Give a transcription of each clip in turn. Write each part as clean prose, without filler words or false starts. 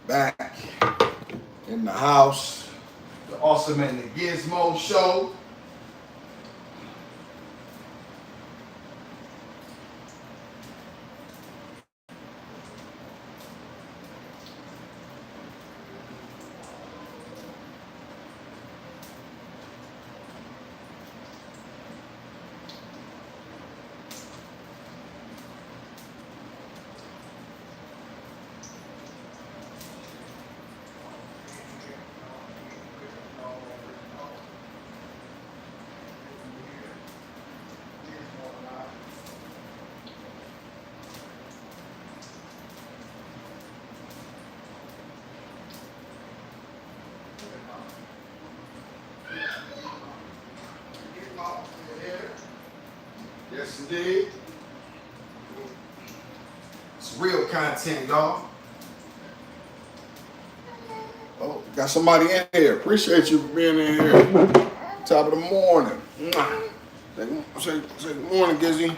Back in the house. The Awesome and the Gizmo Show. Yes, indeed. It's real content, y'all. Oh, got somebody in here. Appreciate you for being in here. Top of the morning. Say good morning, Gizzy.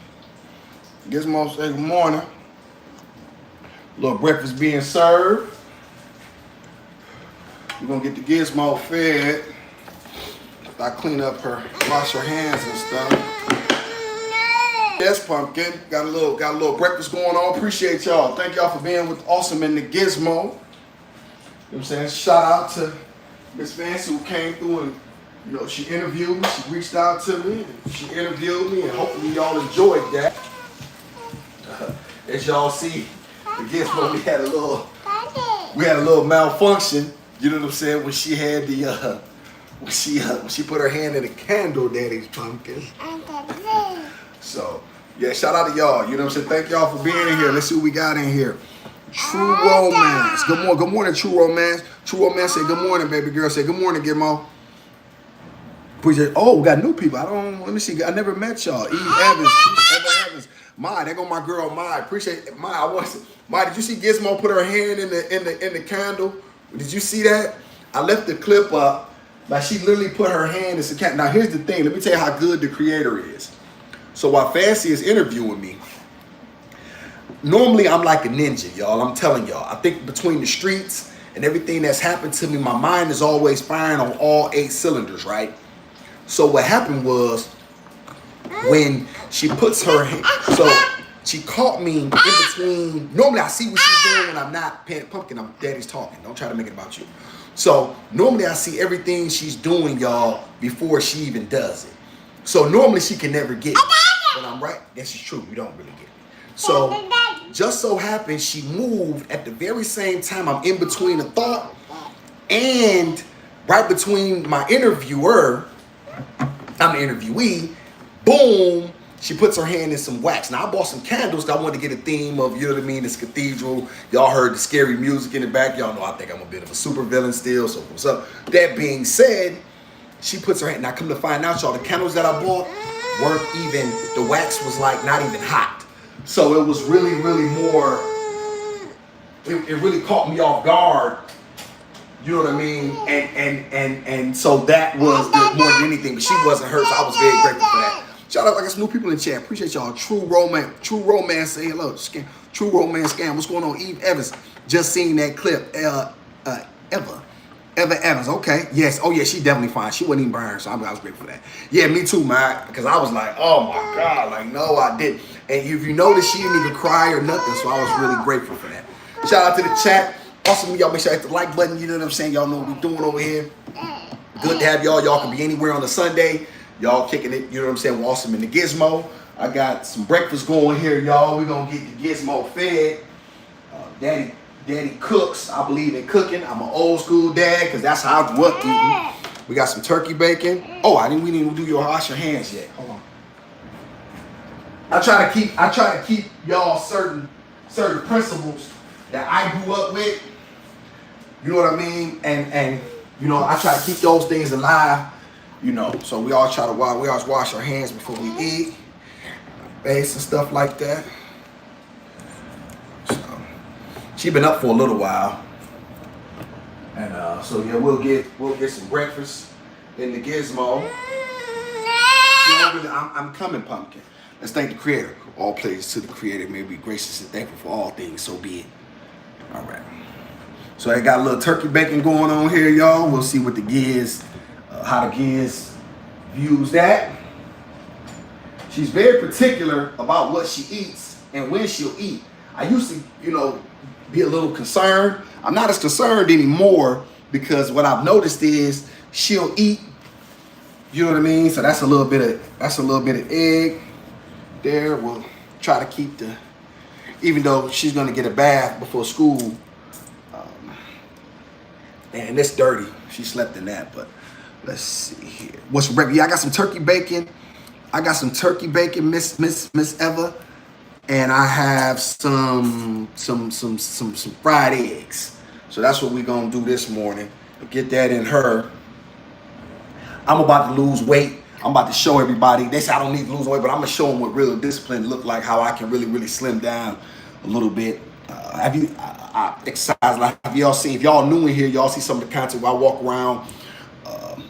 Gizmo, say good morning. Little breakfast being served. We're gonna get the Gizmo fed. I clean up her, wash her hands and stuff. Yes, Pumpkin. Got a little breakfast going on. Appreciate y'all. Thank y'all for being with Awesome and the Gizmo. You know what I'm saying? Shout out to Miss Fancy who came through and she interviewed me. She reached out to me. She interviewed me, and hopefully y'all enjoyed that. As y'all see, the Gizmo we had a little malfunction. You know what I'm saying? When she had the when she put her hand in the candle, Daddy's Pumpkin. So yeah, shout out to y'all. You know what I'm saying? Thank y'all for being in here. Let's see what we got in here. True Romance. Good morning, True Romance. True Romance say good morning, baby girl. Say good morning, Gizmo. Oh, we got new people. Let me see. I never met y'all. Eve Evans. Evans. Mai, there go my girl Mai. Appreciate it. Mai, did you see Gizmo put her hand in the candle? Did you see that? I left the clip up. Like she literally put her hand in the candle. Now here's the thing. Let me tell you how good the creator is. So while Fancy is interviewing me, normally I'm like a ninja, y'all. I'm telling y'all. I think between the streets and everything that's happened to me, my mind is always firing on all 8 cylinders, right? So what happened was when she puts her hand, so she caught me in between. Normally I see what she's doing when I'm not paying Pumpkin. I'm Daddy's talking. Don't try to make it about you. So normally I see everything she's doing, y'all, before she even does it. So normally she can never get me. But I'm right. This is true. You don't really get me. So just so happens she moved at the very same time I'm in between a thought and right between my interviewer, I'm the interviewee, boom, she puts her hand in some wax. Now I bought some candles that I wanted to get a theme of, you know what I mean, this cathedral. Y'all heard the scary music in the back. Y'all know I think I'm a bit of a super villain still. So what's up? That being said, she puts her hand. Now come to find out, y'all, the candles that I bought weren't even, the wax was like not even hot. So it was really, really more, it really caught me off guard. You know what I mean? And so that was more than anything. But she wasn't hurt, so I was very grateful for that. Shout out, I got some new people in the chat. Appreciate y'all. True Romance, say hello. True Romance Scam. What's going on? Eve Evans. Just seen that clip. Eva Evans. Okay. Yes. Oh, yeah, she definitely fine. She wasn't even burned, so I was grateful for that. Yeah, me too, man. Because I was like, oh, my God. Like, no, I didn't. And if you notice, she didn't even cry or nothing, so I was really grateful for that. Shout out to the chat. Awesome, y'all make sure you hit the like button. You know what I'm saying? Y'all know what we're doing over here. Good to have y'all. Y'all can be anywhere on a Sunday. Y'all kicking it. You know what I'm saying? We're Awesome in the Gizmo. I got some breakfast going here, y'all. We're going to get the Gizmo fed. Daddy cooks. I believe in cooking. I'm an old school dad because that's how I grew up eating. We got some turkey bacon. Oh, we didn't even do your wash your hands yet. Hold on. I try to keep y'all certain principles that I grew up with. You know what I mean? And I try to keep those things alive. So we always wash our hands before we eat, face and stuff like that. So she been up for a little while, and so yeah, we'll get some breakfast in the Gizmo. I'm coming, Pumpkin. Let's thank the Creator. All praises to the Creator. May we be gracious and thankful for all things. So be it. All right. So I got a little turkey bacon going on here, y'all. We'll see what the Giz, how the Giz views that. She's very particular about what she eats and when she'll eat. I used to, be a little concerned. I'm not as concerned anymore because what I've noticed is she'll eat. You know what I mean? So that's a little bit of egg there. We'll try to keep even though she's gonna get a bath before school. And it's dirty. She slept in that, but let's see here. What's for breakfast? Yeah, I got some turkey bacon. Miss Eva. And I have some fried eggs. So that's what we're gonna do this morning. Get that in her. I'm about to lose weight. I'm about to show everybody. They say I don't need to lose weight, but I'm gonna show them what real discipline look like. How I can really slim down a little bit. Have you exercise? Like have y'all seen? If y'all new in here, y'all see some of the content where I walk around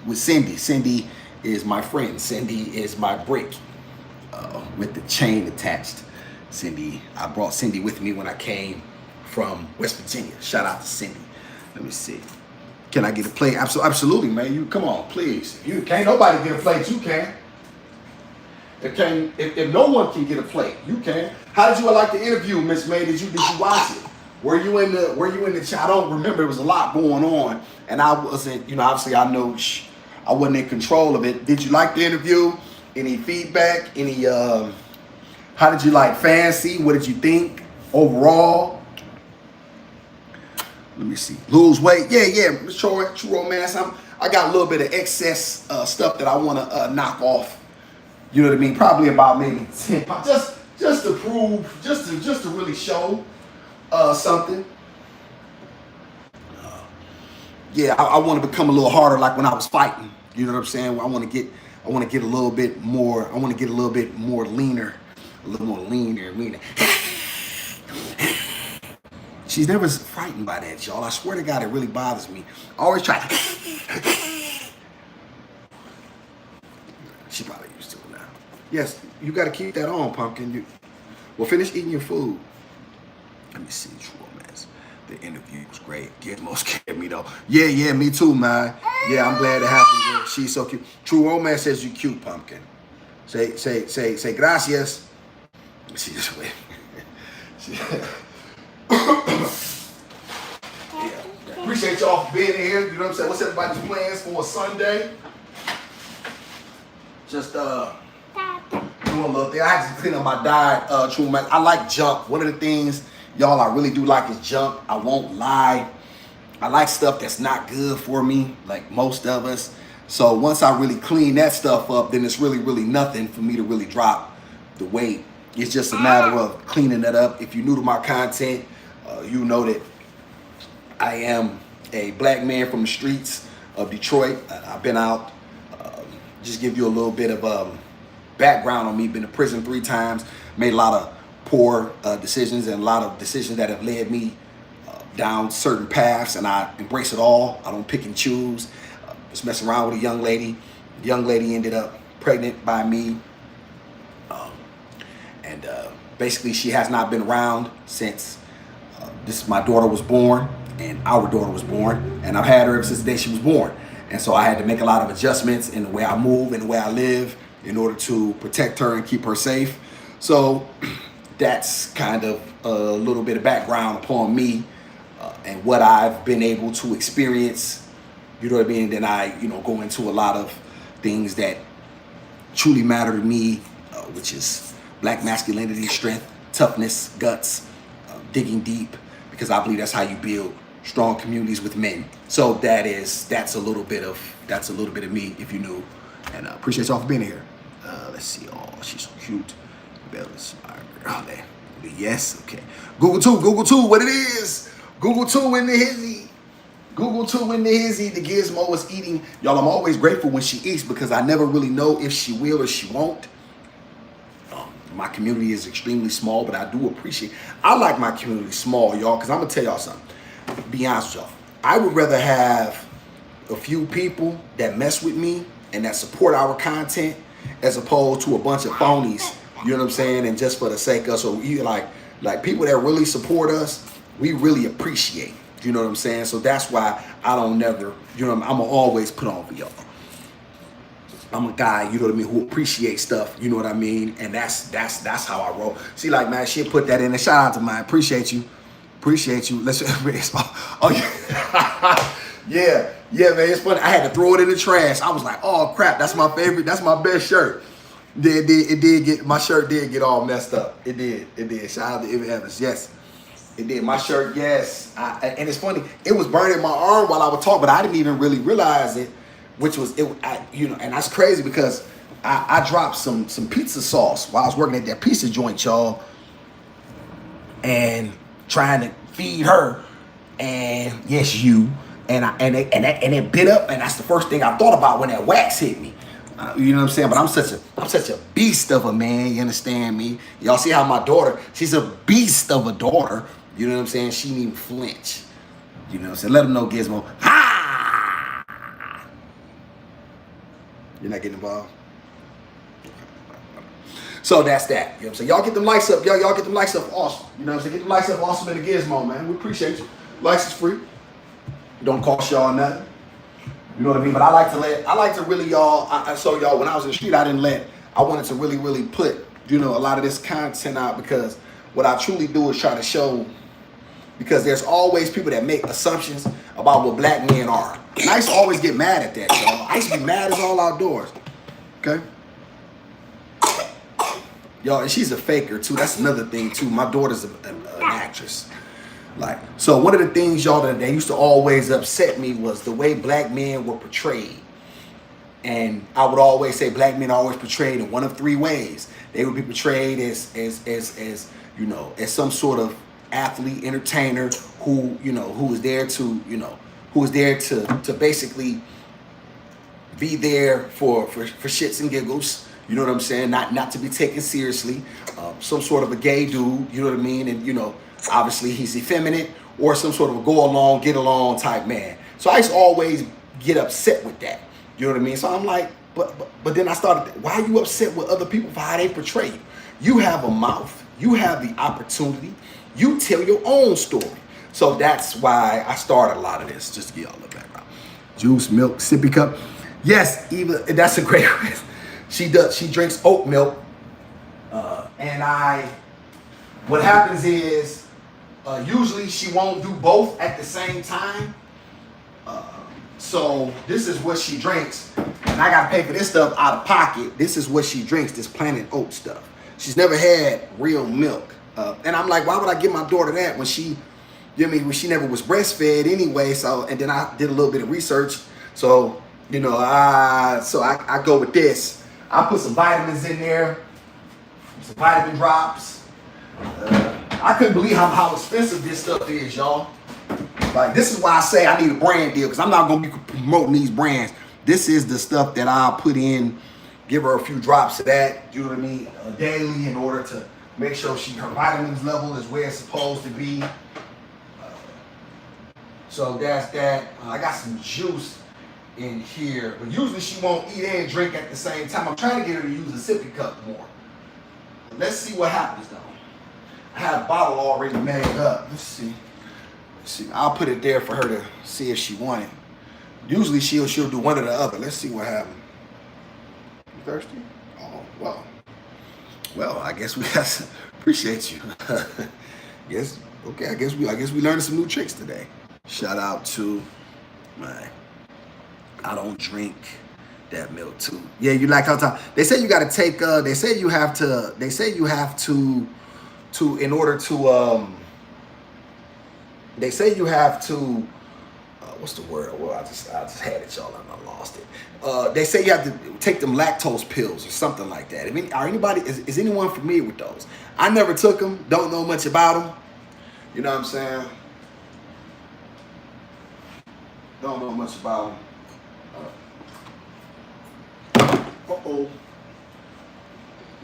with Cindy. Cindy is my friend. Cindy is my brick with the chain attached. Cindy, I brought Cindy with me when I came from West Virginia. Shout out to Cindy. Let me see. Can I get a plate? Absolutely, man. You come on, please. You can't nobody get a plate. You can. If no one can get a plate, you can. How did you like the interview, Miss May? Did you watch it? Were you in the chat? I don't remember. There was a lot going on, and I wasn't. Obviously, I know I wasn't in control of it. Did you like the interview? Any feedback? Any? How did you like Fancy? What did you think overall? Let me see. Lose weight? Yeah. True Romance. I got a little bit of excess stuff that I want to knock off. You know what I mean? Probably about maybe 10 pounds. Just to prove, just to really show something. I want to become a little harder, like when I was fighting. You know what I'm saying? I want to get a little bit more. I want to get a little bit more leaner, a little more leaner. She's never frightened by that, y'all. I swear to God, it really bothers me. I always try. She probably used to it now. Yes, you got to keep that on, Pumpkin. Well, finish eating your food. Let me see, True Romance. The interview was great. Gizmo scared me though. Yeah, me too, man. Yeah, I'm glad it happened. She's so cute. True Romance says you cute, Pumpkin. Say gracias. She just wait. Appreciate y'all for being here. You know what I'm saying? What's everybody's plans for a Sunday? Just doing a little thing. I had to clean up my diet. True man, I like junk. One of the things, y'all, I really do like is junk. I won't lie. I like stuff that's not good for me, like most of us. So once I really clean that stuff up, then it's really nothing for me to really drop the weight. It's just a matter of cleaning that up. If you're new to my content, you know that I am a black man from the streets of Detroit. I've been out. Just give you a little bit of background on me. Been to prison 3 times. Made a lot of poor decisions and a lot of decisions that have led me down certain paths, and I embrace it all. I don't pick and choose. Just messing around with a young lady. The young lady ended up pregnant by me. And basically she has not been around since my daughter was born, and our daughter was born, and I've had her ever since the day she was born. And so I had to make a lot of adjustments in the way I move and the way I live in order to protect her and keep her safe. So that's kind of a little bit of background upon me and what I've been able to experience. You know what I mean? Then I, go into a lot of things that truly matter to me, which is black masculinity, strength, toughness, guts, digging deep, because I believe that's how you build strong communities with men. So that's a little bit of me, if you knew. And appreciate y'all for being here. Let's see. Oh, she's so cute. Bella's my girl there. Yes, okay. Google 2, what it is. Google 2 in the hizzy. Google 2 in the hizzy. The Gizmo is eating. Y'all, I'm always grateful when she eats because I never really know if she will or she won't. My community is extremely small, but I do appreciate. I like my community small, y'all, because I'm gonna tell y'all something. Be honest with y'all. I would rather have a few people that mess with me and that support our content as opposed to a bunch of phonies. You know what I'm saying? And just for the sake of, so you like people that really support us, we really appreciate. You know what I'm saying? So that's why I don't never, you know, I'm gonna always put on for y'all. I'm a guy, you know what I mean, who appreciates stuff, you know what I mean, and that's how I roll. See, like, man, she'll put that in there. Shout out to mine. Appreciate you. Let's oh yeah. yeah, man. It's funny. I had to throw it in the trash. I was like, oh crap, that's my favorite. That's my best shirt. It did get, my shirt did get all messed up. It did. Shout out to Ivy Evans. Yes, it did. My shirt, yes. And it's funny. It was burning my arm while I was talking, but I didn't even really realize it. Which was it, you know, and that's crazy because I dropped some pizza sauce while I was working at that pizza joint, y'all, and trying to feed her, and yes, you, and it bit up, and that's the first thing I thought about when that wax hit me. You know what I'm saying? But I'm such a beast of a man. You understand me? Y'all see how my daughter? She's a beast of a daughter. You know what I'm saying? She didn't even flinch. You know what I'm saying? Let them know, Gizmo. Ha! You're not getting involved? So that's that. You know what I'm saying? Y'all get them likes up. Y'all get them likes up awesome. You know what I'm saying? Get them likes up awesome in the Gizmo, man. We appreciate you. Likes is free. Don't cost y'all nothing. You know what I mean? But I like to really, y'all, so y'all, when I was in the street, I wanted to really put, you know, a lot of this content out, because what I truly do is try to show, because there's always people that make assumptions about what black men are. And I used to always get mad at that, y'all. I used to be mad as all outdoors. Okay? Y'all, and she's a faker too. That's another thing too. My daughter's an actress. Like, so one of the things, y'all, that used to always upset me was the way black men were portrayed. And I would always say black men are always portrayed in one of three ways. They would be portrayed as you know, as some sort of athlete, entertainer who, you know, who is there to, you know, who is there to basically be there for shits and giggles. You know what I'm saying? Not to be taken seriously. Some sort of a gay dude, you know what I mean? And, you know, obviously he's effeminate, or some sort of a go along, get along type man. So I used to always get upset with that. You know what I mean? So I'm like, but then I started, why are you upset with other people for how they portray you? You have a mouth. You have the opportunity. You tell your own story. So that's why I started a lot of this, just to get y'all the background. Juice, milk, sippy cup. Yes, Eva, that's a great question. She drinks oat milk. And what happens is, usually she won't do both at the same time. So this is what she drinks. And I gotta pay for this stuff out of pocket. This is what she drinks, this Planet Oat stuff. She's never had real milk. And I'm like, why would I give my daughter that when she, you know what I mean, when she never was breastfed anyway? So, and then I did a little bit of research. So, you know, I go with this. I put some vitamins in there, some vitamin drops. I couldn't believe how expensive this stuff is, y'all. Like, this is why I say I need a brand deal, because I'm not going to be promoting these brands. This is the stuff that I'll put in, give her a few drops of that, you know what I mean, daily, in order to make sure her vitamins level is where it's supposed to be. So that's that. I got some juice in here, but usually she won't eat and drink at the same time. I'm trying to get her to use a sippy cup more. Let's see what happens though. I have a bottle already made up. Let's see. I'll put it there for her to see if she wants it. Usually she'll do one or the other. Let's see what happens. You thirsty? Oh, well. Well, I guess we got some, appreciate you. Yes, okay, I guess we learned some new tricks today. Shout out to my, I don't drink that milk too. Yeah, you like how time. They say you gotta take they say you have to in order to they say you have to what's the word? Well, I just had it, y'all, and I lost it. They say you have to take them lactose pills or something like that. I mean, is anyone familiar with those? I never took them, don't know much about them. You know what I'm saying? Don't know much about them.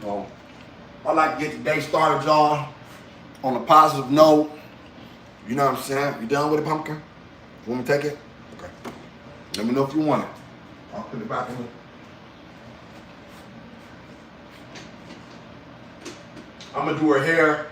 No. I like to get the day started, y'all, on a positive note. You know what I'm saying? You done with it, pumpkin? You want me to take it? Okay. Let me know if you want it. I'll put it back in. I'm gonna do her hair.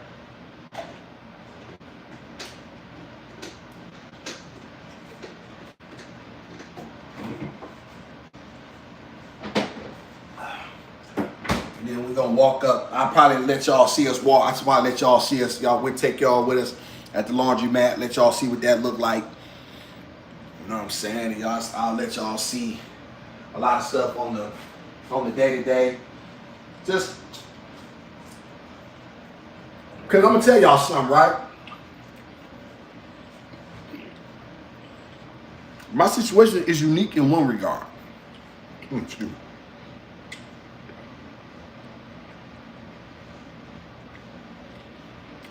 gonna walk up. I'll probably let y'all see us walk. I just want to let y'all see us. Y'all, we'll take y'all with us at the laundromat. Let y'all see what that look like. You know what I'm saying? And y'all, I'll let y'all see a lot of stuff on the day-to-day. Just because I'm gonna tell y'all something, right? My situation is unique in one regard. Excuse me.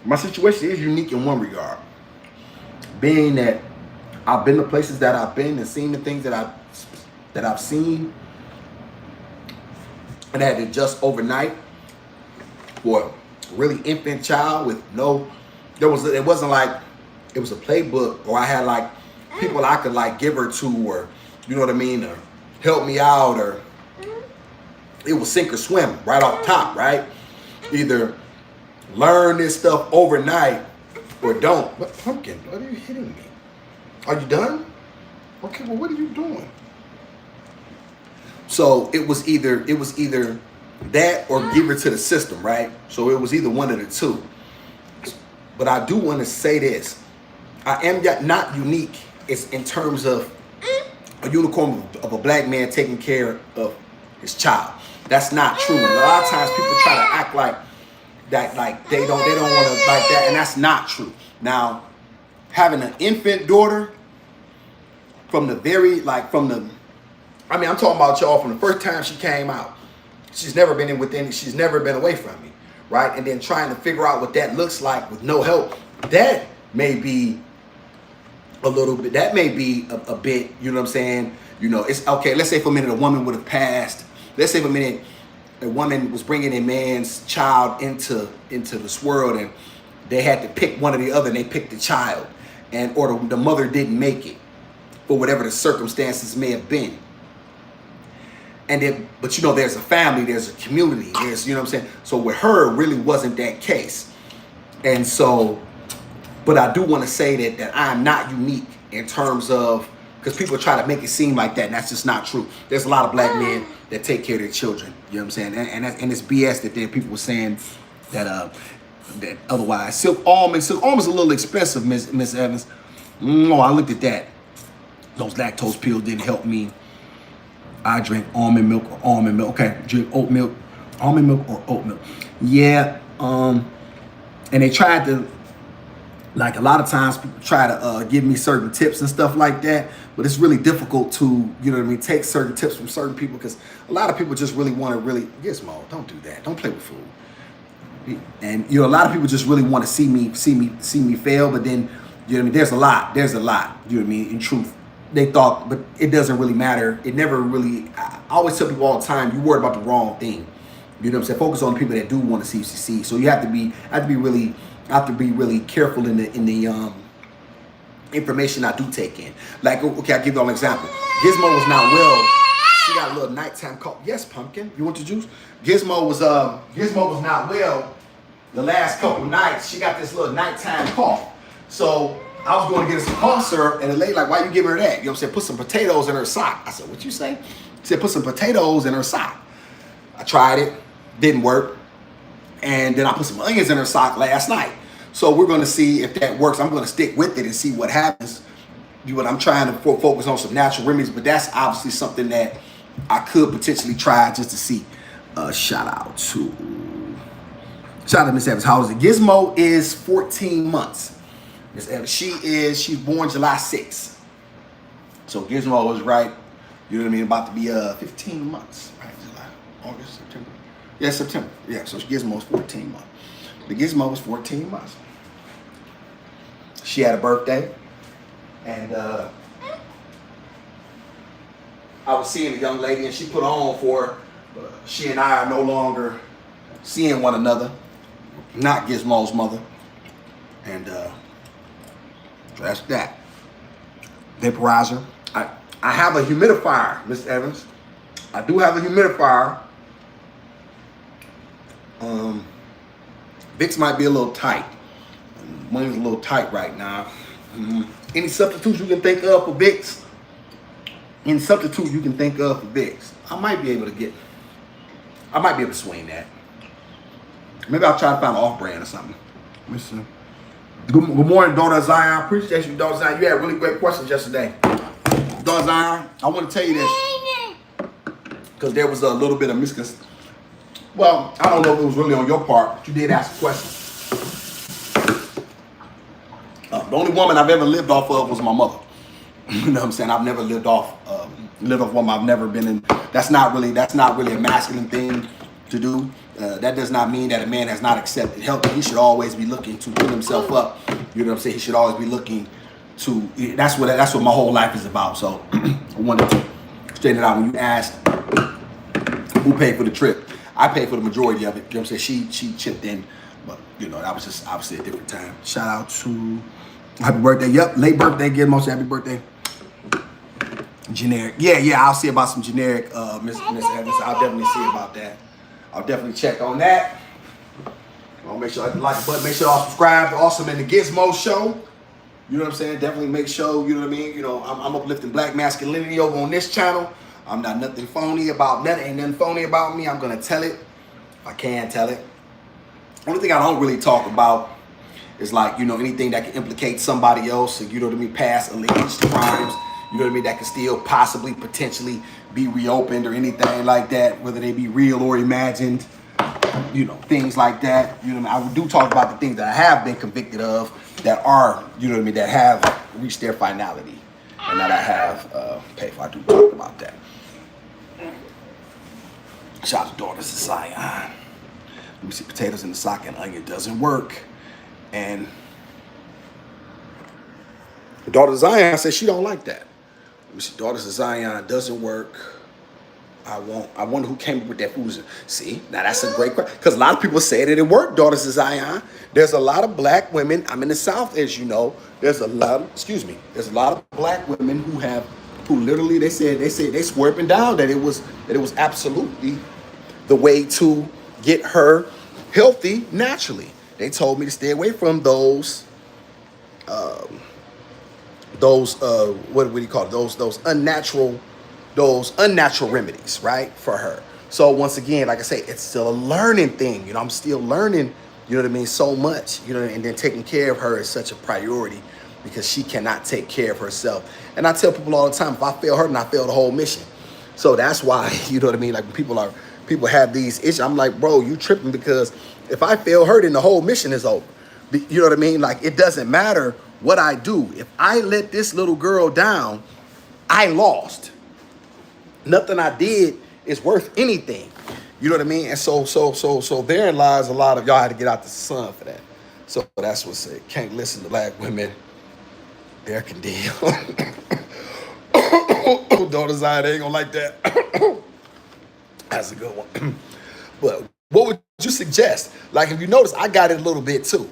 My situation is unique in one regard, being that I've been to places that I've been and seen the things that I've seen, and I had to adjust overnight for a really infant child with no. It wasn't like it was a playbook, or I had like people I could like give her to, or you know what I mean, or help me out, or it was sink or swim right off top, right? Either learn this stuff overnight or don't. But Pumpkin, what are you hitting me? Are you done? Okay, well, what are you doing? So it was either that or give her to the system, right? So it was either one of the two. But I do want to say this. I am not unique. It's in terms of a unicorn of a black man taking care of his child. That's not true. And a lot of times people try to act like that, like they don't want to like that, and that's not true. Now, having an infant daughter I'm talking about y'all from the first time she came out. She's never been she's never been away from me, right? And then trying to figure out what that looks like with no help, that may be a little bit, that may be a bit, you know what I'm saying? You know, it's okay. Let's say for a minute a woman would have passed. Let's say for a minute a woman was bringing a man's child into this world, and they had to pick one or the other, and they picked the child, or the mother didn't make it for whatever the circumstances may have been. And then, but you know, there's a family, there's a community, there's, you know what I'm saying? So with her, it really wasn't that case. And so, but I do want to say that I'm not unique in terms of, because people try to make it seem like that, and that's just not true. There's a lot of black men that take care of their children, you know what I'm saying? And it's BS that there people were saying that otherwise. Silk almond's a little expensive, Miss Evans. No, I looked at that. Those lactose pills didn't help me. I drink almond milk or almond milk. Okay, drink oat milk, almond milk or oat milk. Yeah, and they tried to, like a lot of times people try to give me certain tips and stuff like that, but it's really difficult to, you know what I mean, take certain tips from certain people, because a lot of people just really want to Gizmo, don't do that. Don't play with food. And you know, a lot of people just really want to see me fail, but then, you know what I mean, there's a lot, you know what I mean, in truth. They thought, but it doesn't really matter. It never really, I always tell people all the time, you worry about the wrong thing. You know what I'm saying? Focus on the people that do want to see you succeed. So you have to be really careful in the information I do take in. Like, okay, I'll give you all an example. Gizmo was not well. She got a little nighttime cough. Yes, Pumpkin, you want the juice? Gizmo was not well the last couple nights. She got this little nighttime cough. So I was going to get her some cough syrup, and the lady like, why you giving her that? You know what I'm saying? Put some potatoes in her sock. I said, what you say? She said, put some potatoes in her sock. I tried it, didn't work. And then I put some onions in her sock last night. So we're going to see if that works. I'm going to stick with it and see what happens. I'm trying to focus on some natural remedies, but that's obviously something that I could potentially try just to see. Shout out to Miss Evans. How is it? Gizmo is 14 months. Miss Evans, she's born July 6th. So Gizmo was right, you know what I mean, about to be 15 months. Right, July, August, September. Yeah, September. Yeah, so Gizmo's 14 months. The Gizmo was 14 months. She had a birthday, and I was seeing a young lady, and she put on for her. She and I are no longer seeing one another. Not Gizmo's mother. And so that's that. Vaporizer. I have a humidifier, Miss Evans. I do have a humidifier. Vicks might be a little tight. Mine's a little tight right now. Any substitutes you can think of for Vicks? Any substitute you can think of for Vicks? I might be able to swing that. Maybe I'll try to find an off-brand or something. Let me see. Good morning, daughter Zion. Appreciate you, daughter Zion. You had really great questions yesterday. Daughter Zion, I want to tell you this because there was a little bit of misconception. Well, I don't know if it was really on your part, but you did ask a question. The only woman I've ever lived off of was my mother. You know what I'm saying? I've never lived off woman. I've never been in. That's not really a masculine thing to do. That does not mean that a man has not accepted help. He should always be looking to pull himself up. You know what I'm saying? He should always be looking to. That's what my whole life is about. So I wanted to straighten it out. When you asked who paid for the trip, I paid for the majority of it. You know what I'm saying? She chipped in, but you know that was just obviously a different time. Shout out to happy birthday. Yep, late birthday. Give most happy birthday. Generic. Yeah. I'll see about some generic, Miss Evans. I'll definitely see about that. I'll definitely check on that. I'll make sure I like the button. Make sure y'all subscribe to Awesome and the Gizmo Show. You know what I'm saying? Definitely make sure, you know what I mean? You know, I'm uplifting black masculinity over on this channel. I'm not nothing phony about nothing. Ain't nothing phony about me. I'm gonna tell it if I can tell it. Only thing I don't really talk about is like, you know, anything that can implicate somebody else, you know what I mean, past alleged crimes, you know what I mean, that can still possibly, potentially be reopened or anything like that, whether they be real or imagined, you know, things like that. You know what I mean? I do talk about the things that I have been convicted of that are, you know what I mean, that have reached their finality and that I have paid for. I do talk about that. Shout out to Daughters of Zion. Let me see, potatoes in the sock and onion doesn't work. And the Daughter of Zion says she don't like that. Let me see, Daughters of Zion doesn't work. I wonder who came up with that food. See, now that's a great question. Because a lot of people say that it worked, Daughters of Zion. There's a lot of black women. I'm in the South, as you know. There's a lot of black women who literally they swear up and down that it was absolutely the way to get her healthy naturally. They told me to stay away from those what do you call it? Those unnatural remedies, right? For her. So once again, like I say, it's still a learning thing. You know, I'm still learning, you know what I mean, so much, you know, and then taking care of her is such a priority because she cannot take care of herself. And I tell people all the time, if I fail her, then I fail the whole mission. So that's why, you know what I mean? Like when people have these issues, I'm like, bro, you tripping, because if I fail her, then the whole mission is over. You know what I mean? Like, it doesn't matter what I do. If I let this little girl down, I lost. Nothing I did is worth anything. You know what I mean? And so therein lies a lot of y'all had to get out the sun for that. So that's what's it. Can't listen to black women. They're condemned. Daughters, I ain't gonna like that. That's a good one. But what would you suggest? Like, if you notice, I got it a little bit too.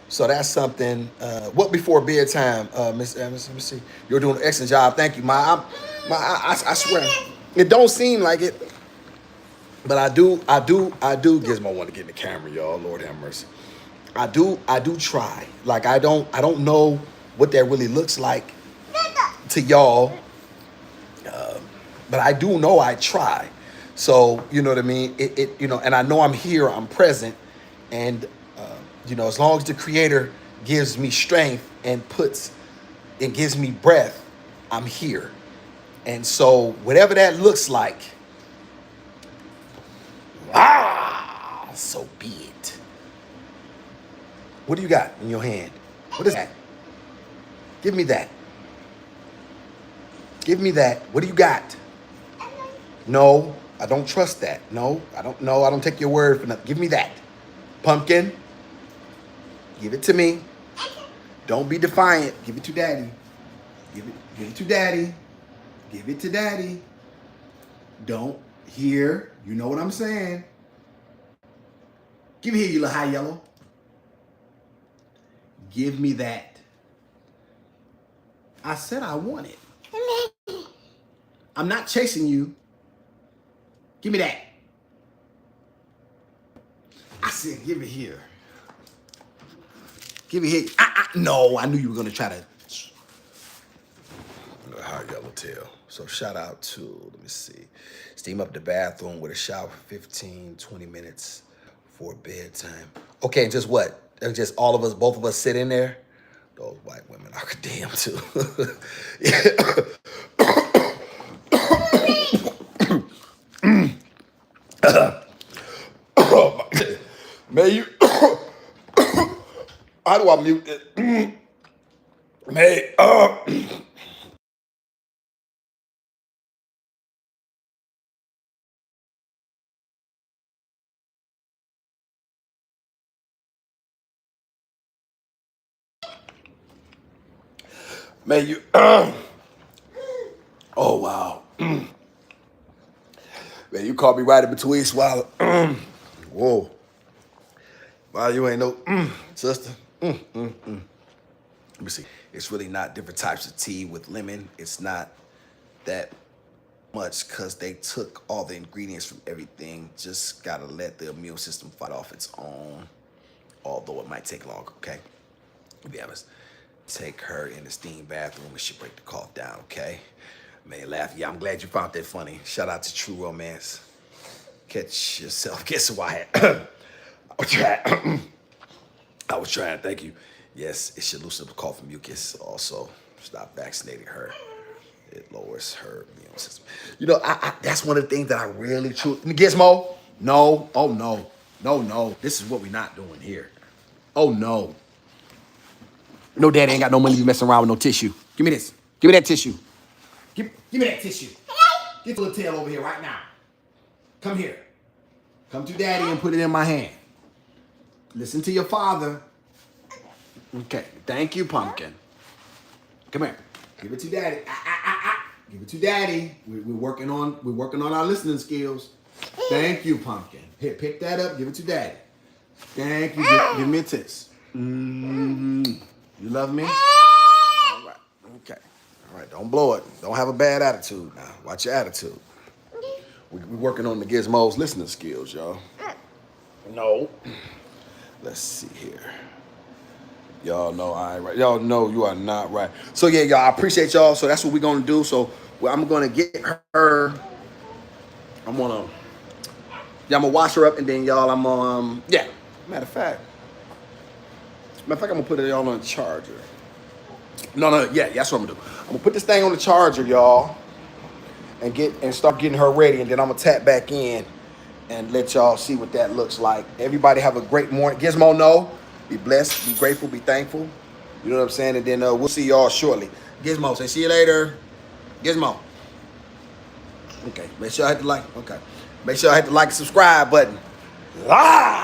So that's something. What before bedtime, Miss Evans? Let me see. You're doing an excellent job. Thank you, I swear, it don't seem like it, but I do. Gizmo want to get in the camera, y'all. Lord have mercy. I do try. Like, I don't know what that really looks like to y'all, but I do know I try. So you know what I mean. You know, and I know I'm here. I'm present, and you know, as long as the Creator gives me strength and gives me breath, I'm here. And so whatever that looks like, so be it. What do you got in your hand? What is that? Give me that. Give me that. What do you got? No, I don't trust that. No, I don't take your word for nothing. Give me that. Pumpkin. Give it to me. Don't be defiant. Give it to daddy. Give it to daddy. Give it to daddy. Don't hear. You know what I'm saying. Give me here, you little high yellow. Give me that. I said I want it. I'm not chasing you. Give me that. I said, give it here. Give it here. No, I knew you were going to try to. High yellow tail. So shout out to, let me see, steam up the bathroom with a shower for 15, 20 minutes before bedtime. Okay, and just what? Just all of us, both of us sit in there? Those white women are damn too. Man, you. How do I mute it? Man, man, you. Oh wow. Man, you caught me right in between swallow. Whoa. Wow, you ain't no sister. Let me see. It's really not different types of tea with lemon. It's not that much because they took all the ingredients from everything. Just gotta let the immune system fight off its own. Although it might take longer, okay? To be honest. Take her in the steam bathroom and she break the cough down, okay? Man, laugh. Yeah, I'm glad you found that funny. Shout out to True Romance. Catch yourself. Guess why? I was trying. I was trying. Thank you. Yes, it should loosen the cough and mucus. Also, stop vaccinating her. It lowers her immune system. You know, that's one of the things that I really Gizmo? No. Oh, no. No. This is what we're not doing here. Oh, no. No, Daddy ain't got no money to be messing around with no tissue. Give me this. Give me that tissue. Give me that tissue. Get your little tail over here right now. Come here. Come to Daddy and put it in my hand. Listen to your father. Okay. Thank you, Pumpkin. Come here. Give it to Daddy. Give it to Daddy. We're working on our listening skills. Thank you, Pumpkin. Here, pick that up. Give it to Daddy. Thank you. Give me a kiss. You love me? All right. Okay. All right. Don't blow it. Don't have a bad attitude now. Watch your attitude. We're working on the Gizmo's listening skills, y'all. No. Let's see here. Y'all know I ain't right. Y'all know you are not right. So yeah, y'all, I appreciate y'all. So that's what we're gonna do. So I'm gonna get her. I'm gonna wash her up and then y'all, yeah. Matter of fact, I'm gonna put it all on the charger. No, yeah, that's what I'm gonna do. I'm gonna put this thing on the charger, y'all, and start getting her ready, and then I'm gonna tap back in and let y'all see what that looks like. Everybody have a great morning. Gizmo, no. Be blessed, be grateful, be thankful. You know what I'm saying? And then we'll see y'all shortly. Gizmo, say see you later. Gizmo. Okay, make sure I hit the like. Okay. Make sure I hit the like and subscribe button. Live!